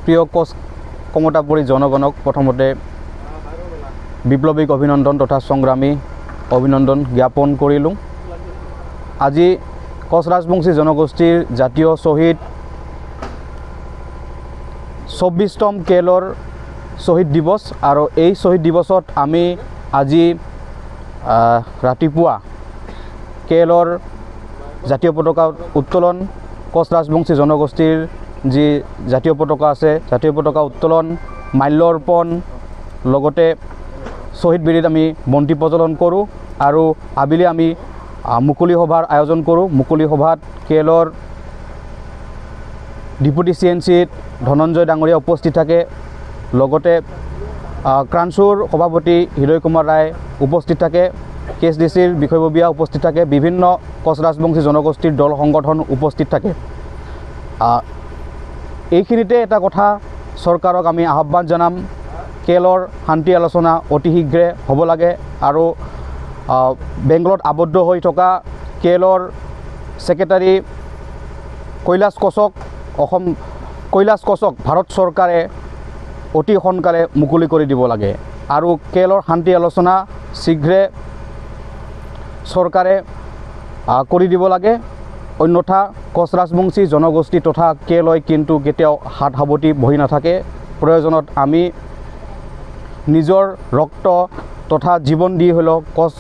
প্ৰিয় কোচ কমতাপুৰী জনগণক প্ৰথমতে বিপ্লৱিক অভিনন্দন তথা সংগ্ৰামী অভিনন্দন জ্ঞাপন কৰিলোঁ। আজি কোচ ৰাজবংশী জনগোষ্ঠীৰ জাতীয় শ্বহীদ 24তম কেলৰ শ্বহীদ দিৱস আৰু এই শ্বহীদ দিৱসত আমি আজি ৰাতিপুৱা কেলৰ জাতীয় পতাকা উত্তোলন, কোচ ৰাজবংশী জনগোষ্ঠীৰ যি জাতীয় পতাকা আছে জাতীয় পতাকা উত্তোলন, মাল্য অৰ্পণ, লগতে শ্বহীদ বেদীত আমি বন্তি প্ৰজ্বলন কৰোঁ আৰু আবেলি আমি মুকলি সভাৰ আয়োজন কৰোঁ। মুকলি সভাত কেলৰ ডিপুটি CNCত ধনঞ্জয় ডাঙৰীয়া উপস্থিত থাকে, লগতে ক্ৰাঞ্চুৰ সভাপতি হৃদয় কুমাৰ ৰায় উপস্থিত থাকে, KSDCৰ বিষয়ববীয়া উপস্থিত থাকে, বিভিন্ন কোচ ৰাজবংশী জনগোষ্ঠীৰ দল সংগঠন উপস্থিত থাকে। এইখিনিতে এটা কথা চৰকাৰক আমি আহ্বান জনাম, কেলৰ শান্তি আলোচনা অতি শীঘ্ৰে হ'ব লাগে আৰু বেংগলত আবদ্ধ হৈ থকা কেলৰ ছেক্ৰেটাৰী কৈলাশ কোচক ভাৰত চৰকাৰে অতি সোনকালে মুকলি কৰি দিব লাগে আৰু কেলৰ শান্তি আলোচনা শীঘ্ৰে চৰকাৰে কৰি দিব লাগে। অন্যথা কোচ ৰাজবংশী জনগোষ্ঠী তথা কেলৈ কিন্তু কেতিয়াও হাত সাৱটি বহি নাথাকে। প্ৰয়োজনত আমি নিজৰ ৰক্ত তথা জীৱন দি হ'লেও কোচ